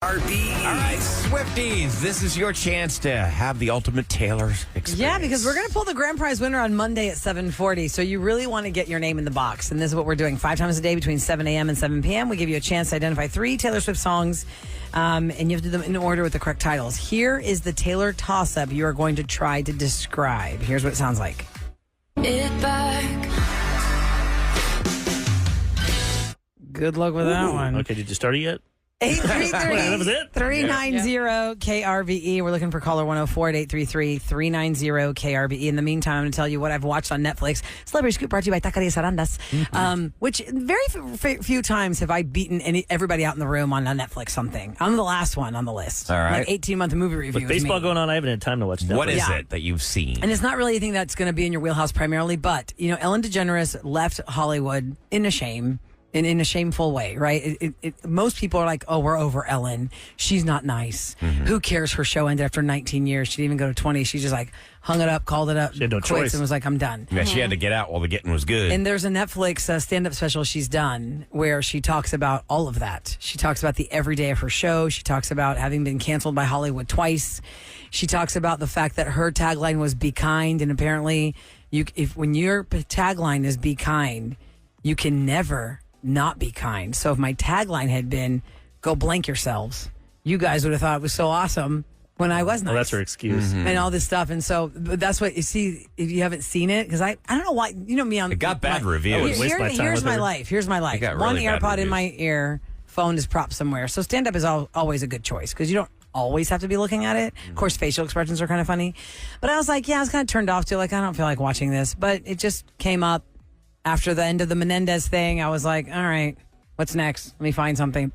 RB. All right, Swifties, this is your chance to have the ultimate Taylor experience. Yeah, because we're going to pull the grand prize winner on Monday at 7:40. So you really want to get your name in the box. And this is what we're doing 5 times a day between 7 a.m. and 7 p.m. We give you a chance to identify 3 Taylor Swift songs, and you have to do them in order with the correct titles. Here is the Taylor toss-up you are going to try to describe. Here's what it sounds like. It back. Good luck with that one. Okay, did you start it yet? 833-390-KRVE. We're looking for caller 104 at 833-390-KRVE. In the meantime, I'm going to tell you what I've watched on Netflix. Celebrity Scoop brought to you by Taqueria Sarandas, which very few times have I beaten everybody out in the room on a Netflix something. I'm the last one on the list. All right. Like 18-month movie review. With baseball going on, I haven't had time to watch Netflix. What is it that you've seen? And it's not really anything that's going to be in your wheelhouse primarily, but, you know, Ellen DeGeneres left Hollywood in a shame. In a shameful way, right? Most people are like, oh, we're over Ellen. She's not nice. Mm-hmm. Who cares? Her show ended after 19 years. She didn't even go to 20. She just like hung it up, called it up, she had no choice, and was like, I'm done. Yeah, she had to get out while the getting was good. And there's a Netflix stand-up special she's done where she talks about all of that. She talks about the everyday of her show. She talks about having been canceled by Hollywood twice. She talks about the fact that her tagline was "Be kind," and apparently, when your tagline is "Be kind," you can never not be kind. So if my tagline had been "Go blank yourselves," you guys would have thought it was so awesome when I was nice. Well, that's her excuse. And all this stuff. And so that's what you see if you haven't seen it. Because I don't know why, you know me. It got bad reviews. Here's my life. Here's my life. One really AirPod in my ear, phone is propped somewhere. So stand up is always a good choice because you don't always have to be looking at it. Of course, facial expressions are kind of funny. But I was like, I was kind of turned off to like, I don't feel like watching this. But it just came up. After the end of the Menendez thing, I was like, all right, what's next? Let me find something.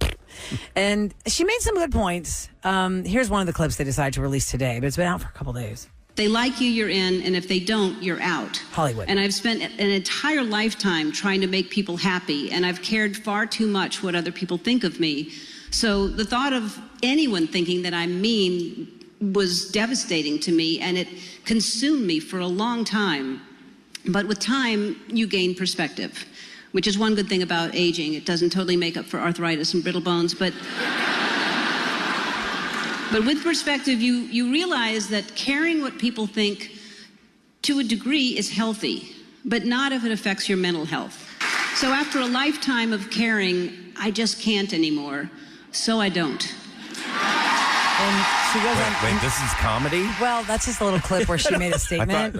And she made some good points. Here's one of the clips they decided to release today, but it's been out for a couple days. They like you, you're in, and if they don't, you're out. Hollywood. And I've spent an entire lifetime trying to make people happy, and I've cared far too much what other people think of me. So the thought of anyone thinking that I'm mean was devastating to me, and it consumed me for a long time. But with time, you gain perspective, which is one good thing about aging. It doesn't totally make up for arthritis and brittle bones, but with perspective, you realize that caring what people think to a degree is healthy, but not if it affects your mental health. So after a lifetime of caring, I just can't anymore, so I don't. And she goes on. Wait, this is comedy? Well, that's just a little clip where she made a statement.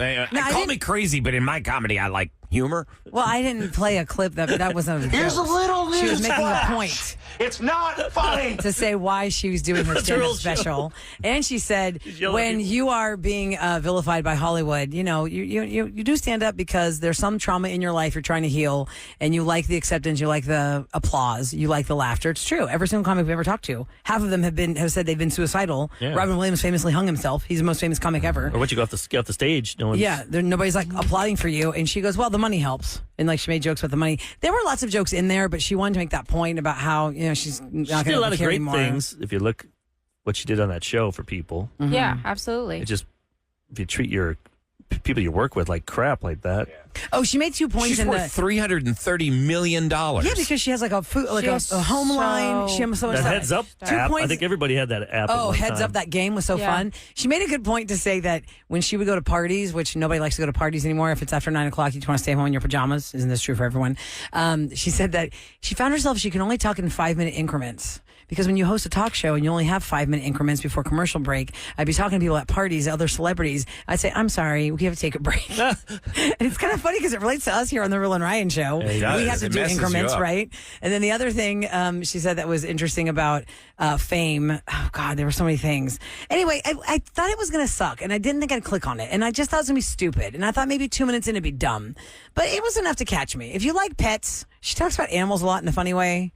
Call me crazy, but in my comedy, I like humor. Well, I didn't play a clip that wasn't a joke. Here's a little She was making newsflash. a point. It's not funny. To say why she was doing her stand-up special. And she said, when you are being vilified by Hollywood, you know, you do stand up because there's some trauma in your life you're trying to heal, and you like the acceptance, you like the applause, you like the laughter. It's true. Every single comic we've ever talked to, half of them have said they've been suicidal. Yeah. Robin Williams famously hung himself. He's the most famous comic ever. Or once you get off the stage, no one's... Yeah, nobody's like applauding for you. And she goes, well, the money helps. And like she made jokes about the money. There were lots of jokes in there, but she wanted to make that point about how, you know, she's not She did a going lot to of care great anymore. things. If you look what she did on that show for people, Yeah, absolutely. it just, if you treat your people you work with like crap like that. Oh, she made 2 points She's in worth $330 million. Yeah, because she has like a food, like She a has home line. so- She has so much That stuff. Heads Up 2 app, points. I think everybody had that app. at Oh, one Heads time. Up, that game was so Yeah. fun. She made a good point to say that when she would go to parties, which nobody likes to go to parties anymore, if it's after 9 o'clock, you just want to stay home in your pajamas. Isn't this true for everyone? She said that she found herself, she can only talk in 5-minute increments. Because when you host a talk show and you only have 5-minute increments before commercial break, I'd be talking to people at parties, other celebrities. I'd say, I'm sorry, we have to take a break. And it's kind of funny because it relates to us here on the Real and Ryan show. Yeah, it does. We have to It do messes you increments, up. right? And then the other thing she said that was interesting about fame. Oh, God, there were so many things. Anyway, I thought it was going to suck, and I didn't think I'd click on it. And I just thought it was going to be stupid. And I thought maybe 2 minutes in it'd be dumb. But it was enough to catch me. If you like pets, she talks about animals a lot in a funny way.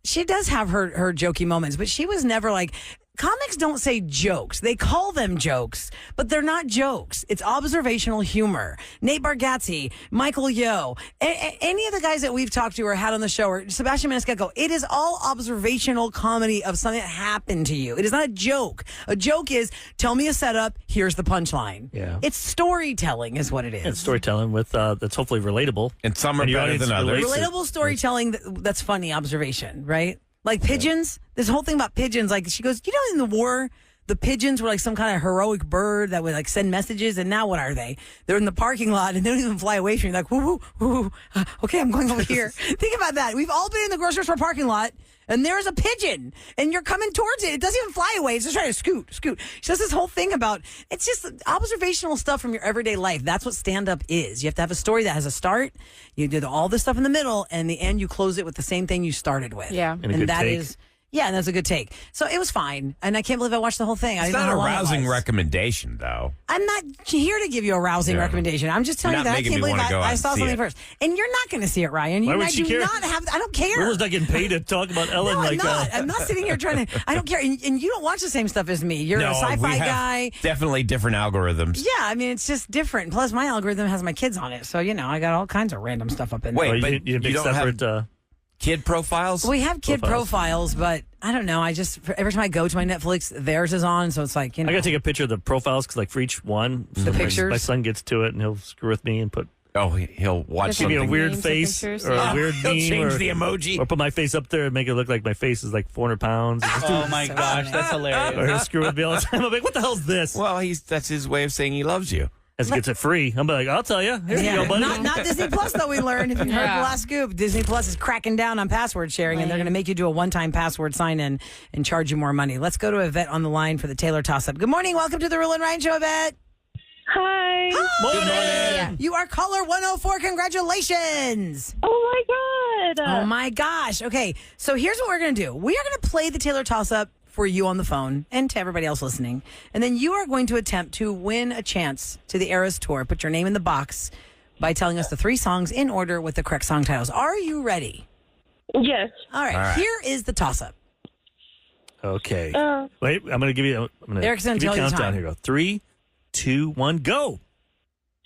She does have her jokey moments, but she was never like, comics don't say jokes. They call them jokes, but they're not jokes. It's observational humor. Nate Bargatze, Michael Yo, any of the guys that we've talked to or had on the show, or Sebastian Maniscalco, it is all observational comedy of something that happened to you. It is not a joke. A joke is, tell me a setup, here's the punchline. Yeah. It's storytelling is what it is. And storytelling with that's hopefully relatable. And some are your better audience than others. relates to- Relatable storytelling that's funny observation, right? Like pigeons. This whole thing about pigeons. Like she goes, you know, in the war, the pigeons were like some kind of heroic bird that would like send messages. And now what are they? They're in the parking lot and they don't even fly away from you. Like, woo, woo, woo. Okay, I'm going over here. Think about that. We've all been in the grocery store parking lot and there's a pigeon and you're coming towards it. It doesn't even fly away. It's just trying to scoot. She does this whole thing about, it's just observational stuff from your everyday life. That's what stand-up is. You have to have a story that has a start. You do all this stuff in the middle and in the end you close it with the same thing you started with. Yeah. And a good that take. is... Yeah, that's a good take. So it was fine. And I can't believe I watched the whole thing. It's not a rousing recommendation, though. I'm not here to give you a rousing recommendation. I'm just telling you You're not that I making can't me believe wanna go out I and saw see something it. first. And you're not going to see it, Ryan. Why You would I she do care? not have, I don't care. Roula's not getting paid to talk about Ellen. No, like, I'm not. I'm not sitting here trying to, I don't care. And you don't watch the same stuff as me. You're a sci-fi we have guy. Definitely different algorithms. Yeah, I mean, it's just different. Plus, my algorithm has my kids on it. So, you know, I got all kinds of random stuff up in Wait, there. you, but didn't make you don't have- separate. Kid profiles? We have kid Profiles. profiles, but I don't know. I just, every time I go to my Netflix, theirs is on. So it's like, you know. I gotta take a picture of the profiles because, like, for each one, so pictures? my son gets to it and he'll screw with me and put Oh, he'll watch Just give me a something. weird Names and face pictures, or yeah. a weird He'll meme change or, the emoji. or put my face up there and make it look like my face is like 400 pounds. Oh my gosh, that's Or hilarious. he'll screw with me all the time. I'm like, what the hell's this? Well, that's his way of saying he loves you. As he gets it free, I'm like, I'll tell you. Here you Yeah, go, buddy. not Disney Plus though. We learned if you heard Yeah. the last scoop, Disney Plus is cracking down on password sharing, and they're going to make you do a one-time password sign-in and charge you more money. Let's go to Yvette on the line for the Taylor toss-up. Good morning, welcome to the Roula and Ryan Show, Yvette. Hi. Morning. Yeah. You are caller 104. Congratulations! Oh my God. Oh my gosh. Okay, so here's what we're going to do. We are going to play the Taylor toss-up for you on the phone and to everybody else listening, and then you are going to attempt to win a chance to the Eras Tour. Put your name in the box by telling us the 3 songs in order with the correct song titles. Are you ready? Yes. All right. Here is the toss-up. Okay. Uh, Wait, I'm gonna give you. I'm gonna Eric's gonna give you a tell you the countdown. time. Here we go. 3, 2, 1, go.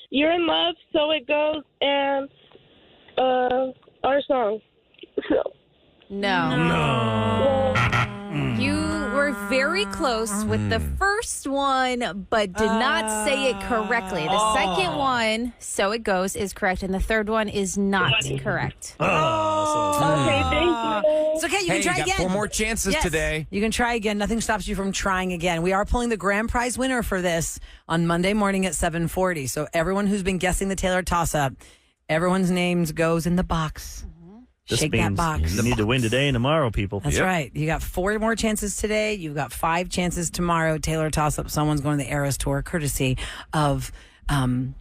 You're in love, so it goes, and our song. So, No. You were very close with the first one, but did not say it correctly. The second one, so it goes, is correct, and the third one is not correct. okay, thank you. It's okay. You Hey, can try you got again. 4 more chances Yes. today. You can try again. Nothing stops you from trying again. We are pulling the grand prize winner for this on Monday morning at 7:40. So everyone who's been guessing the Taylor toss-up, everyone's names goes in the box. This Shake that means box. you need to win today and tomorrow, people. That's right. You got 4 more chances today. You've got 5 chances tomorrow. Taylor toss-up. Someone's going to the Eras Tour, courtesy of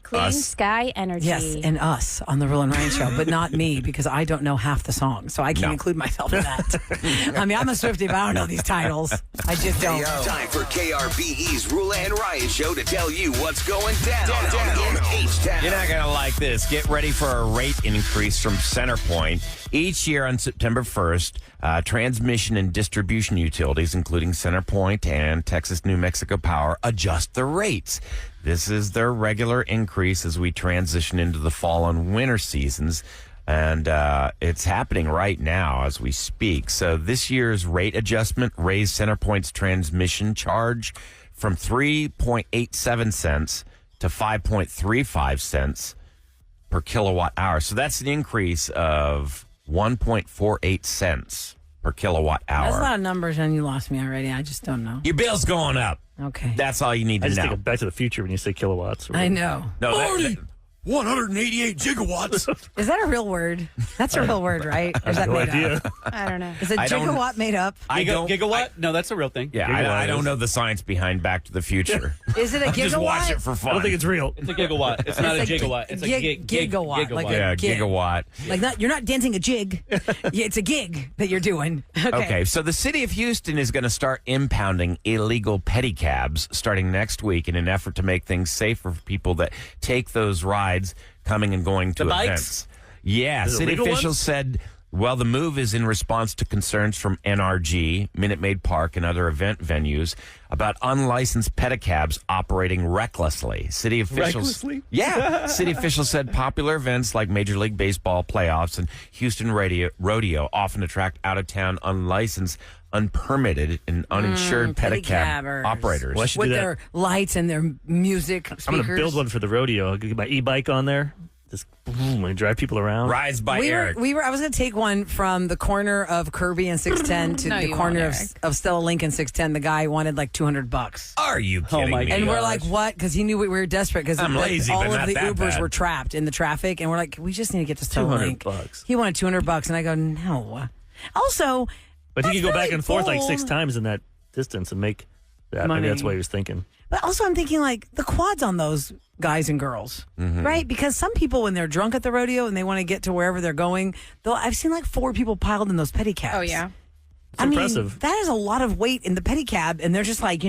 Clean Sky Energy. yes, and us on the Roula and Ryan Show, but not me because I don't know half the songs, so I can't No. include myself in that. I mean, I'm a Swiftie, but I don't know these titles. I just don't. Time for KRBE's Roula and Ryan Show to tell you what's going down in H-Town. You're not going to like this. Get ready for a rate increase from CenterPoint. Each year on September 1st, transmission and distribution utilities, including CenterPoint and Texas New Mexico Power, adjust their rates. This is their regular increase as we transition into the fall and winter seasons. And it's happening right now as we speak. So this year's rate adjustment raised CenterPoint's transmission charge from 3.87 cents to 5.35 cents per kilowatt hour. So that's an increase of 1.48 cents per kilowatt That's a hour. lot of numbers, and you lost me already. I just don't know. Your bill's going up. Okay. That's all you need I to just think know. of Back to the Future when you say kilowatts. I know. No, that- 188 gigawatts. Is that a real word? That's a real word, right? Or is that no made idea. up? I don't know. Is it I don't- gigawatt made up? I don't. Gigawatt? No, that's a real thing. Yeah, Gigawatt I don't is- know the science behind Back to the Future. Is it a I just gigawatt? watch it for fun. I don't think it's real. It's a gigawatt. It's not a It's a gigawatt. It's a gigawatt, like a yeah, gig. gigawatt. Like you're not dancing a jig. Yeah, it's a gig that you're doing. Okay, so the city of Houston is going to start impounding illegal pedicabs starting next week in an effort to make things safer for people that take those rides coming and going to The bikes? events. Yeah, Is it city legal officials ones? said, well, the move is in response to concerns from NRG, Minute Maid Park, and other event venues about unlicensed pedicabs operating recklessly. City officials, Recklessly? Yeah, city officials said popular events like Major League Baseball playoffs and Houston rodeo often attract out-of-town unlicensed, unpermitted, and uninsured pedicab pedicabbers. operators. Well, I should With do that. their lights and their music speakers. I'm going to build one for the rodeo. I'll get my e-bike on there. Just boom, and drive people around. Rise by Eric. I was going to take one from the corner of Kirby and 610 to No, the you corner won't, of, Eric. of Stella Lincoln 610. The guy wanted like $200. Are you kidding my me? And we're gosh. like, what? Because he knew we were desperate because I'm lazy, all but of not the that Ubers bad. were trapped in the traffic. And we're like, we just need to get to Stella Link. $200. He wanted $200. And I go, no. Also, But he that's could go back really and forth like 6 bold. times in that distance and make that. Money. Maybe that's what he was thinking. But also, I'm thinking like the quads on those guys and girls, right? Because some people, when they're drunk at the rodeo and they want to get to wherever they're going, I've seen like 4 people piled in those pedicabs. Oh, yeah. It's impressive. Mean, that is a lot of weight in the pedicab, and they're just like,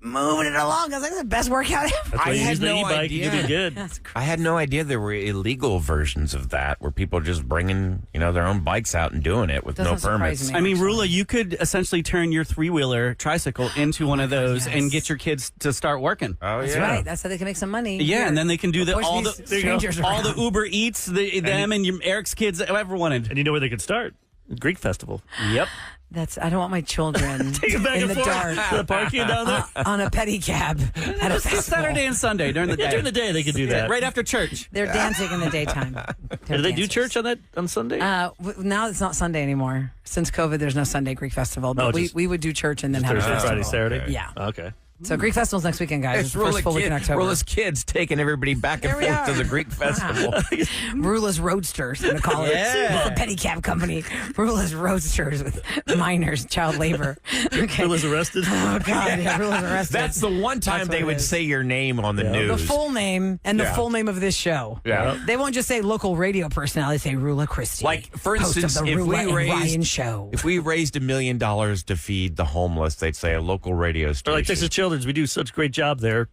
moving it along. I was like, that's the best workout ever. That's why you had use the no e-bike. idea. You do good. That's crazy. I had no idea there were illegal versions of that where people are just bringing, their own bikes out and doing it with Doesn't no surprise permits. me. I mean, Roula, you could essentially turn your 3-wheeler tricycle into one of those and get your kids to start working. Oh, That's right. That's how they can make some money. Yeah, and then they can do Push all these the strangers all the around. Uber Eats, them and your Eric's kids, whoever wanted. And you know where they could start? Greek Festival. Yep. I don't want my children Take it back in and the forth dark to the parking down there. on a pedicab at a Just festival. Saturday and Sunday during the day. Yeah, during the day they could do that. Right after church. They're dancing in the daytime. Do they do church on Sunday? Now it's not Sunday anymore. Since COVID, there's no Sunday Greek Festival. But just- we would do church and then have a Thursday, festival. Friday, Saturday? Okay. Yeah. Okay. So Greek Festival's next weekend, guys. It's the first full week in October. Roula's kids taking everybody back and There we forth to are. the Greek festival. Roula's Roadsters, I'm going to call it. Yeah. It's a pedicab company. Roula's Roadsters with minors, child labor. Okay. Bill is arrested. Oh, God. Yeah, Roula's arrested. That's the one time That's they what it would is. say your name on the the news. full name and the Yeah. full name of this show. Yeah. They won't just say local radio personality. They say Roula Christie. Like, for host instance, of the if Roula we and raised Ryan show. if we raised $1 million to feed the homeless, they'd say a local radio Or station. like Texas Children's, we do such a great job there.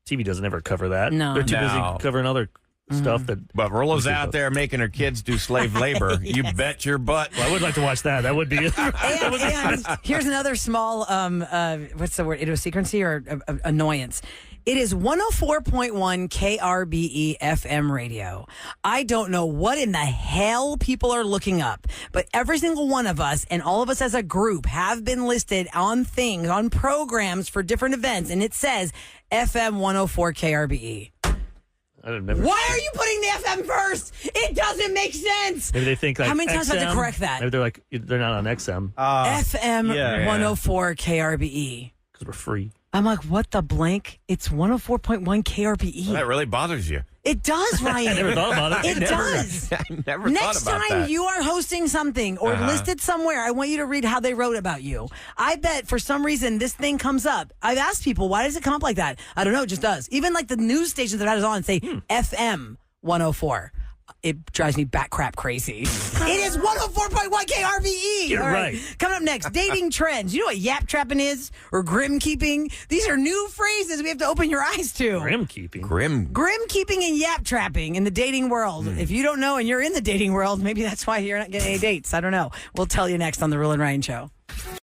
TV doesn't ever cover that. No. They're too busy No. covering other stuff that. But Roula's out there making her kids do slave labor. You bet your butt. Well, I would like to watch that. That would be. And here's another small, what's the word, idiosyncrasy or annoyance. It is 104.1 KRBE FM radio. I don't know what in the hell people are looking up, but every single one of us and all of us as a group have been listed on things, on programs for different events, and it says FM 104 KRBE. I've never. Why are you putting the FM first? It doesn't make sense. Maybe they think like. How many times do I have to XM? correct that? Maybe they're like they're not on XM FM yeah. 104 KRBE. because we're free. I'm like, what the blank? It's 104.1 KRBE. That really bothers you. It does, Ryan. I never thought about it. It does. I never Next thought about time that. you are hosting something or listed somewhere, I want you to read how they wrote about you. I bet for some reason this thing comes up. I've asked people, why does it come up like that? I don't know, it just does. Even like the news stations that I was on say FM 104. It drives me bat crap crazy. It is 104.1 KRBE. You're All right. Coming up next, dating trends. You know what yap trapping is or grim keeping? These are new phrases we have to open your eyes to. Grim keeping. Grim. Grim keeping and yap trapping in the dating world. If you don't know and you're in the dating world, maybe that's why you're not getting any dates. I don't know. We'll tell you next on The Roula and Ryan Show.